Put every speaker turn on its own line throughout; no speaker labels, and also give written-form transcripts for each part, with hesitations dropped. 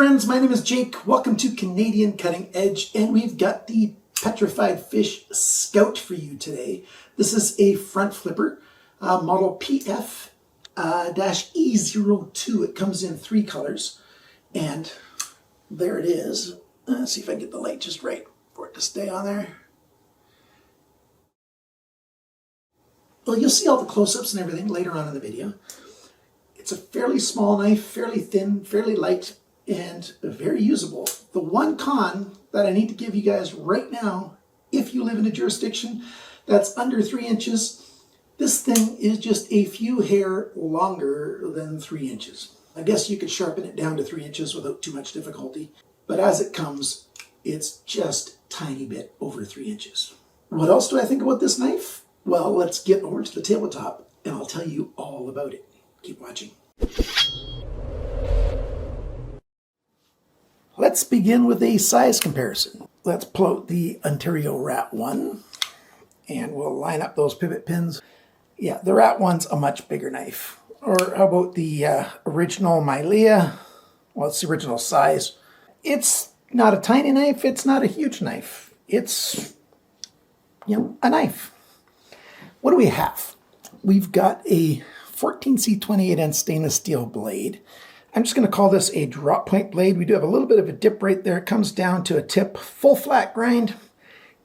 friends, my name is Jake. Welcome to Canadian Cutting Edge, and we've got the Petrified Fish Scout for you today. This is a front flipper, model PF-E02. It comes in 3 colors, and there it is. Let's see if I can get the light just right for it to stay on there. Well, you'll see all the close-ups and everything later on in the video. It's a fairly small knife, fairly thin, fairly light, and very usable. The one con that I need to give you guys right now, if you live in a jurisdiction that's under 3 inches, this thing is just a few hair longer than 3 inches. I guess you could sharpen it down to 3 inches without too much difficulty, but as it comes, it's just a tiny bit over 3 inches. What else do I think about this knife? Well, let's get over to the tabletop and I'll tell you all about it. Keep watching. Let's begin with a size comparison. Let's pull out the Ontario Rat 1 and we'll line up those pivot pins. Yeah, the Rat 1's a much bigger knife. Or how about the original Milea? Well, it's the original size. It's not a tiny knife, it's not a huge knife. It's, a knife. What do we have? We've got a 14C28N stainless steel blade. I'm just going to call this a drop point blade. We do have a little bit of a dip right there. It comes down to a tip, full flat grind.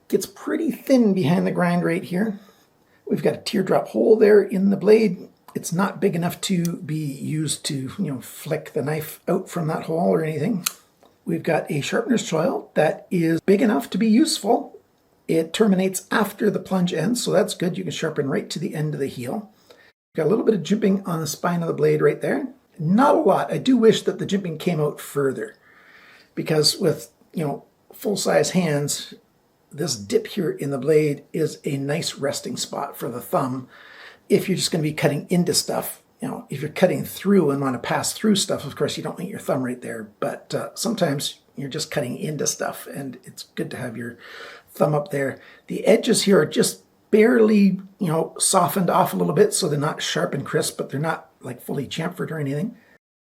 Gets pretty thin behind the grind right here. We've got a teardrop hole there in the blade. It's not big enough to be used to, flick the knife out from that hole or anything. We've got a sharpener's choil that is big enough to be useful. It terminates after the plunge ends, so that's good. You can sharpen right to the end of the heel. Got a little bit of jimping on the spine of the blade right there. Not a lot. I do wish that the jimping came out further because with, full-size hands, this dip here in the blade is a nice resting spot for the thumb. If you're just going to be cutting into stuff, if you're cutting through and want to pass through stuff, of course you don't want your thumb right there, but sometimes you're just cutting into stuff and it's good to have your thumb up there. The edges here are just barely, softened off a little bit so they're not sharp and crisp, but they're not like fully chamfered or anything.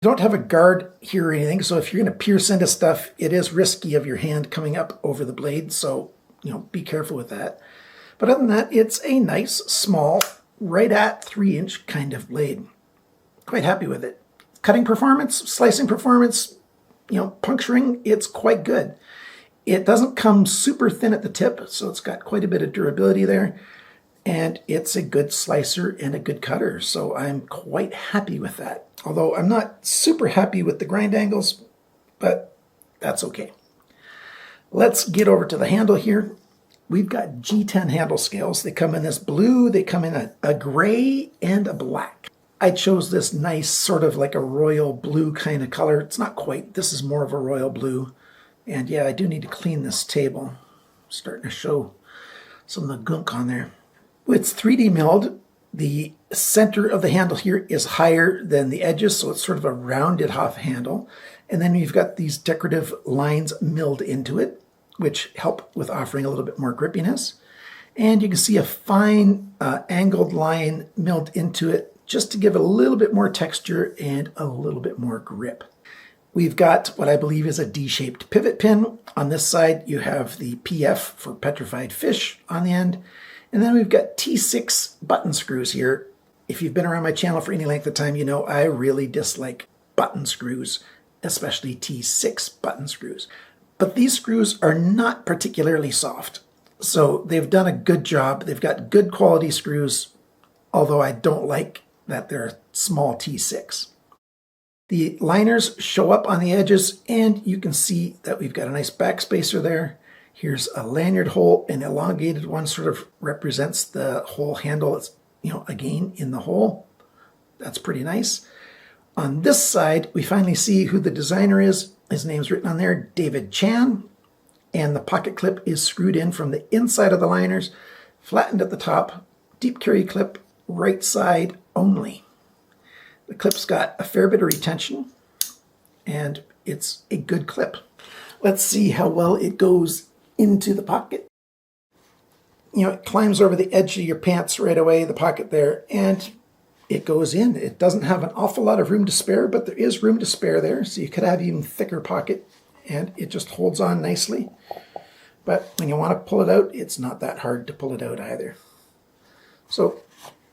You don't have a guard here or anything, so if you're going to pierce into stuff, it is risky of your hand coming up over the blade, so, be careful with that. But other than that, it's a nice, small, right at 3-inch kind of blade. Quite happy with it. Cutting performance, slicing performance, puncturing, it's quite good. It doesn't come super thin at the tip, so it's got quite a bit of durability there. And it's a good slicer and a good cutter, so I'm quite happy with that. Although I'm not super happy with the grind angles, but that's okay. Let's get over to the handle here. We've got G10 handle scales. They come in this blue, they come in a gray and a black. I chose this nice sort of like a royal blue kind of color. It's not quite, this is more of a royal blue. And yeah, I do need to clean this table. Starting to show some of the gunk on there. It's 3D milled. The center of the handle here is higher than the edges, so it's sort of a rounded off handle. And then you've got these decorative lines milled into it, which help with offering a little bit more grippiness. And you can see a fine angled line milled into it just to give it a little bit more texture and a little bit more grip. We've got what I believe is a D-shaped pivot pin. On this side, you have the PF for Petrified Fish on the end. And then we've got T6 button screws here. If you've been around my channel for any length of time, you know I really dislike button screws, especially T6 button screws. But these screws are not particularly soft. So they've done a good job. They've got good quality screws, although I don't like that they're small T6. The liners show up on the edges, and you can see that we've got a nice backspacer there. Here's a lanyard hole. An elongated one sort of represents the whole handle. It's, again, in the hole. That's pretty nice. On this side, we finally see who the designer is. His name's written on there, David Chen. And the pocket clip is screwed in from the inside of the liners, flattened at the top, deep carry clip, right side only. The clip's got a fair bit of retention, and it's a good clip. Let's see how well it goes into the pocket. It climbs over the edge of your pants right away, the pocket there, and it goes in. It doesn't have an awful lot of room to spare, but there is room to spare there. So you could have even thicker pocket, and it just holds on nicely. But when you want to pull it out, it's not that hard to pull it out either. So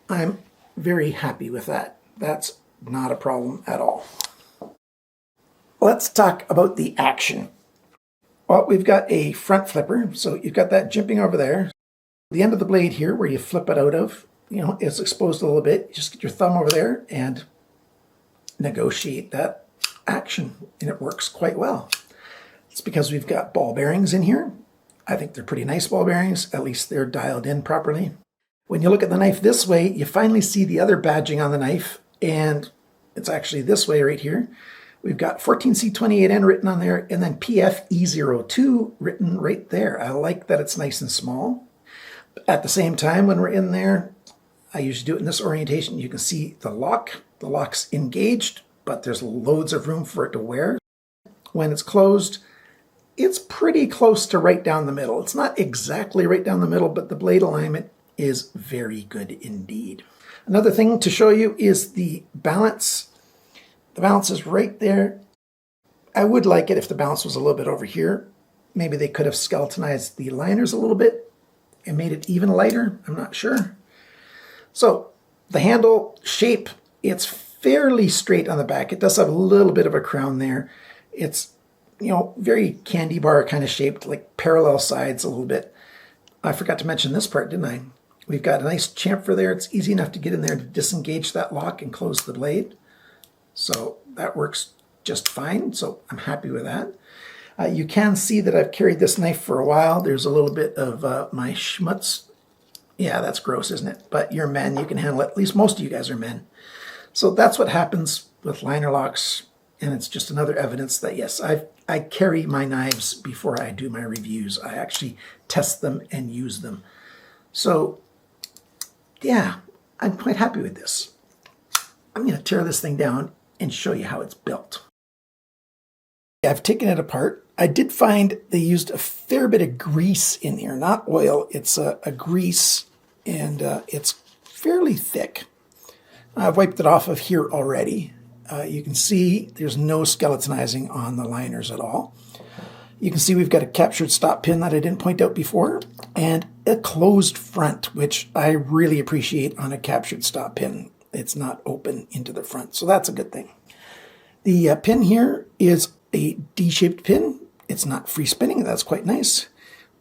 I'm very happy with that. That's not a problem at all. Let's talk about the action. Well, we've got a front flipper, so you've got that jimping over there. The end of the blade here, where you flip it out of, it's exposed a little bit. Just get your thumb over there and negotiate that action, and it works quite well. It's because we've got ball bearings in here. I think they're pretty nice ball bearings, at least they're dialed in properly. When you look at the knife this way, you finally see the other badging on the knife, and it's actually this way right here. We've got 14C28N written on there, and then PF-E02 written right there. I like that it's nice and small. At the same time, when we're in there, I usually do it in this orientation. You can see the lock. The lock's engaged, but there's loads of room for it to wear. When it's closed, it's pretty close to right down the middle. It's not exactly right down the middle, but the blade alignment is very good indeed. Another thing to show you is the balance. The balance is right there. I would like it if the balance was a little bit over here. Maybe they could have skeletonized the liners a little bit and made it even lighter. I'm not sure. So the handle shape, it's fairly straight on the back. It does have a little bit of a crown there. It's, very candy bar kind of shaped, like parallel sides a little bit. I forgot to mention this part, didn't I? We've got a nice chamfer there. It's easy enough to get in there to disengage that lock and close the blade. So that works just fine. So I'm happy with that. You can see that I've carried this knife for a while. There's a little bit of my schmutz. Yeah, that's gross, isn't it? But you're men, you can handle it. At least most of you guys are men. So that's what happens with liner locks. And it's just another evidence that, yes, I carry my knives before I do my reviews. I actually test them and use them. So, yeah, I'm quite happy with this. I'm going to tear this thing down and show you how it's built. I've taken it apart. I did find they used a fair bit of grease in here, not oil. It's a grease, and it's fairly thick. I've wiped it off of here already. You can see there's no skeletonizing on the liners at all. You can see we've got a captured stop pin that I didn't point out before, and a closed front, which I really appreciate on a captured stop pin. It's not open into the front, so that's a good thing. The pin here is a D-shaped pin. It's not free spinning, that's quite nice.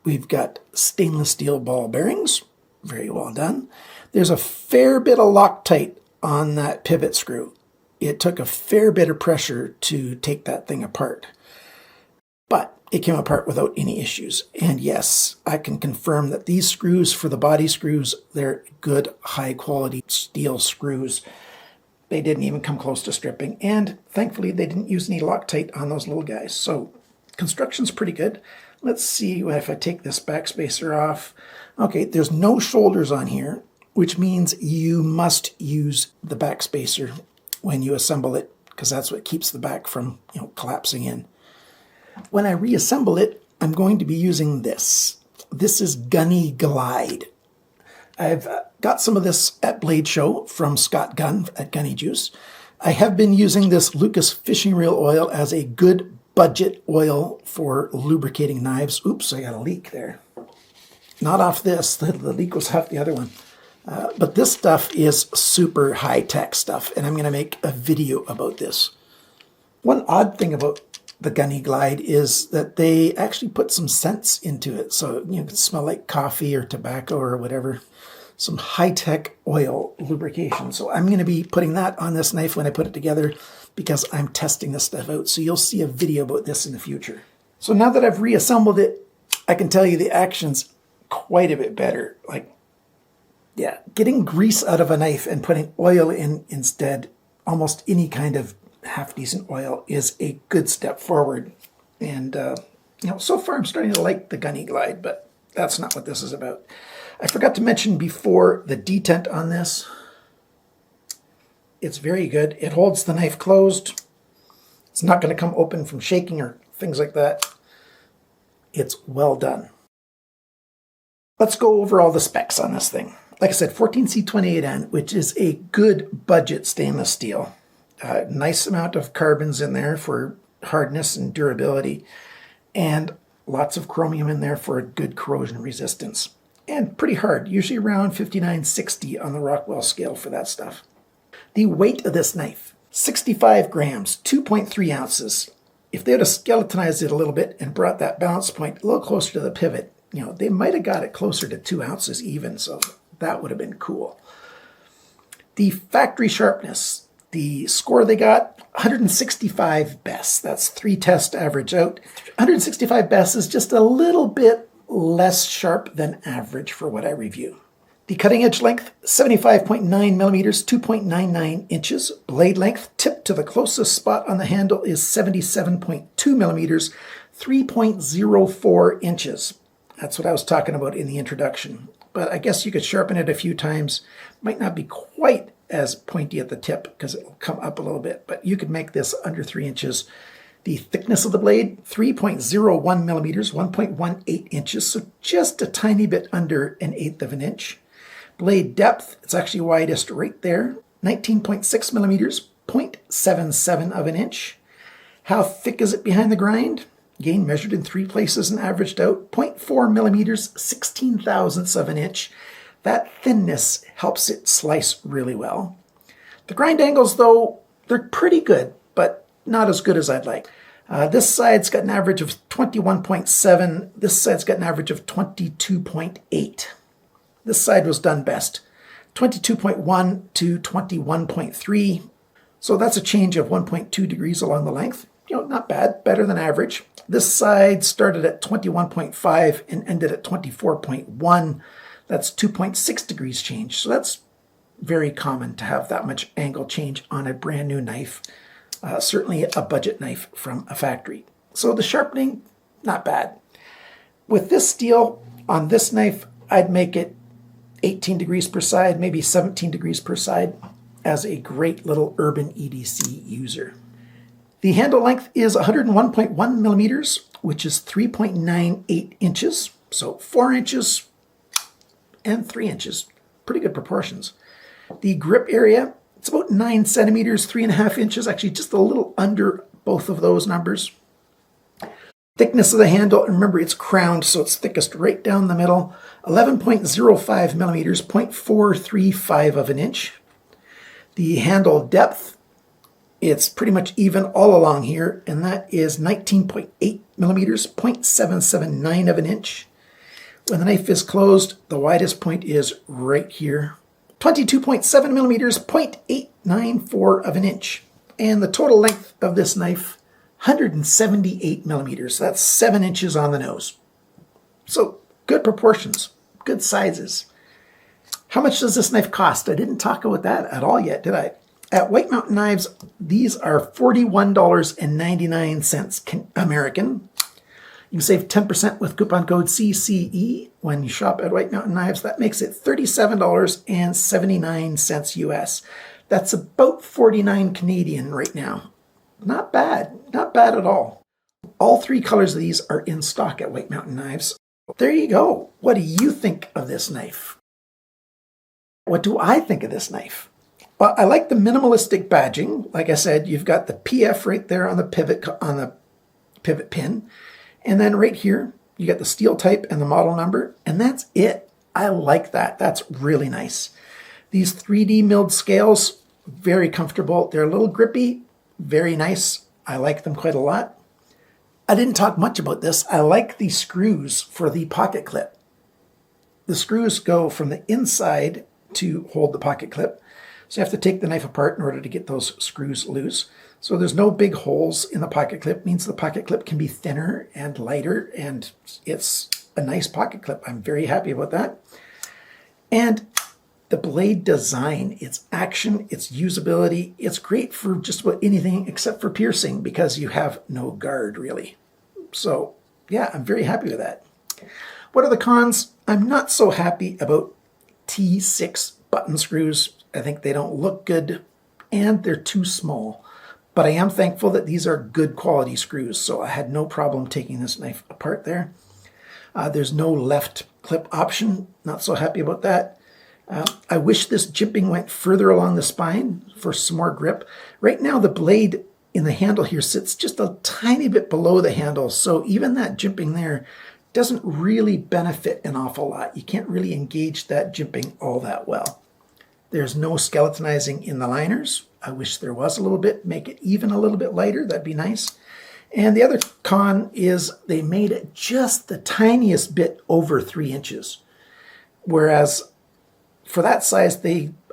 We've got stainless steel ball bearings, very well done. There's a fair bit of Loctite on that pivot screw. It took a fair bit of pressure to take that thing apart, but it came apart without any issues. And yes, I can confirm that these screws for the body screws, they're good, high quality steel screws. They didn't even come close to stripping, and thankfully they didn't use any Loctite on those little guys. So construction's pretty good. Let's see if I take this backspacer off. Okay, there's no shoulders on here, which means you must use the backspacer when you assemble it, because that's what keeps the back from collapsing in. When I reassemble it, I'm going to be using this. This is Gunny Glide. I've got some of this at Blade Show from Scott Gunn at Gunny Juice. I have been using this Lucas fishing reel oil as a good budget oil for lubricating knives. Oops, I got a leak there. Not off this, the leak was off the other one. But this stuff is super high-tech stuff, and I'm going to make a video about this. One odd thing about the Gunny Glide is that they actually put some scents into it, so you can smell like coffee or tobacco or whatever. Some high-tech oil lubrication. So I'm going to be putting that on this knife when I put it together, because I'm testing this stuff out. So you'll see a video about this in the future. So now that I've reassembled it, I can tell you the action's quite a bit better. Yeah, getting grease out of a knife and putting oil in instead, almost any kind of half-decent oil, is a good step forward. And, so far I'm starting to like the Gunny Glide, but that's not what this is about. I forgot to mention before the detent on this. It's very good. It holds the knife closed. It's not going to come open from shaking or things like that. It's well done. Let's go over all the specs on this thing. Like I said, 14C28N, which is a good budget stainless steel. Nice amount of carbons in there for hardness and durability, and lots of chromium in there for a good corrosion resistance. And pretty hard, usually around 5960 on the Rockwell scale for that stuff. The weight of this knife, 65 grams, 2.3 ounces. If they would have skeletonized it a little bit and brought that balance point a little closer to the pivot, they might have got it closer to 2 ounces even, so that would have been cool. The factory sharpness, the score they got, 165 best. That's 3 tests average out. 165 best is just a little bit less sharp than average for what I review. The cutting edge length, 75.9 millimeters, 2.99 inches. Blade length, tip to the closest spot on the handle, is 77.2 millimeters, 3.04 inches. That's what I was talking about in the introduction. But I guess you could sharpen it a few times. Might not be quite as pointy at the tip because it will come up a little bit, but you could make this under 3 inches. The thickness of the blade, 3.01 millimeters, 1.18 inches, so just a tiny bit under 1/8 of an inch. Blade depth, it's actually widest right there, 19.6 millimeters, 0.77 of an inch. How thick is it behind the grind? Again, measured in 3 places and averaged out, 0.4 millimeters, 16 thousandths of an inch. That thinness helps it slice really well. The grind angles, though, they're pretty good, but not as good as I'd like. This side's got an average of 21.7. This side's got an average of 22.8. This side was done best. 22.1 to 21.3. So that's a change of 1.2 degrees along the length. Not bad, better than average. This side started at 21.5 and ended at 24.1. That's 2.6 degrees change. So that's very common to have that much angle change on a brand new knife. Certainly a budget knife from a factory. So the sharpening, not bad. With this steel on this knife, I'd make it 18 degrees per side, maybe 17 degrees per side, as a great little urban EDC user. The handle length is 101.1 millimeters, which is 3.98 inches. So 4 inches and 3 inches. Pretty good proportions. The grip area, it's about 9 centimeters, 3.5 inches, actually just a little under both of those numbers. Thickness of the handle, remember it's crowned, so it's thickest right down the middle. 11.05 millimeters, 0.435 of an inch. The handle depth, it's pretty much even all along here, and that is 19.8 millimeters, 0.779 of an inch. When the knife is closed, the widest point is right here. 22.7 millimeters, 0.894 of an inch. And the total length of this knife, 178 millimeters. That's 7 inches on the nose. So good proportions, good sizes. How much does this knife cost? I didn't talk about that at all yet, did I? At White Mountain Knives, these are $41.99 American. You can save 10% with coupon code CCE when you shop at White Mountain Knives. That makes it $37.79 US. That's about 49 Canadian right now. Not bad, not bad at all. All 3 colors of these are in stock at White Mountain Knives. There you go. What do you think of this knife? What do I think of this knife? Well, I like the minimalistic badging. Like I said, you've got the PF right there on the pivot pin. And then right here, you got the steel type and the model number, and that's it. I like that. That's really nice. These 3D milled scales, very comfortable. They're a little grippy, very nice. I like them quite a lot. I didn't talk much about this. I like the screws for the pocket clip. The screws go from the inside to hold the pocket clip. So you have to take the knife apart in order to get those screws loose. So there's no big holes in the pocket clip. It means the pocket clip can be thinner and lighter, and it's a nice pocket clip. I'm very happy about that. And the blade design, its action, its usability, it's great for just about anything except for piercing because you have no guard really. So yeah, I'm very happy with that. What are the cons? I'm not so happy about T6 button screws. I think they don't look good and they're too small. But I am thankful that these are good quality screws, so I had no problem taking this knife apart there. There's no left clip option. Not so happy about that. I wish this jimping went further along the spine for some more grip. Right now the blade in the handle here sits just a tiny bit below the handle, so even that jimping there doesn't really benefit an awful lot. You can't really engage that jimping all that well. There's no skeletonizing in the liners. I wish there was a little bit. Make it even a little bit lighter, that'd be nice. And the other con is they made it just the tiniest bit over 3 inches. Whereas for that size,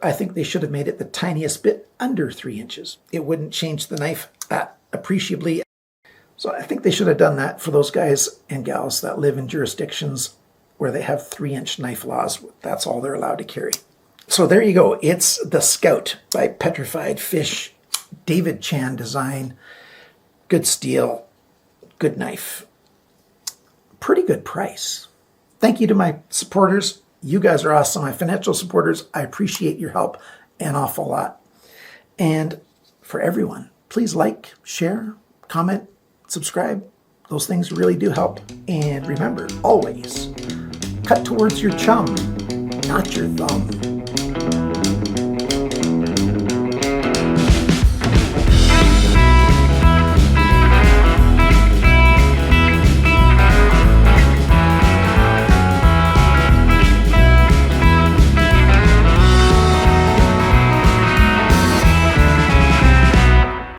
I think they should have made it the tiniest bit under 3 inches. It wouldn't change the knife that appreciably. So I think they should have done that for those guys and gals that live in jurisdictions where they have 3-inch knife laws. That's all they're allowed to carry. So there you go. It's the Scout by Petrified Fish. David Chen design. Good steel. Good knife. Pretty good price. Thank you to my supporters. You guys are awesome. My financial supporters, I appreciate your help an awful lot. And for everyone, please like, share, comment, subscribe. Those things really do help. And remember, always cut towards your chum, not your thumb.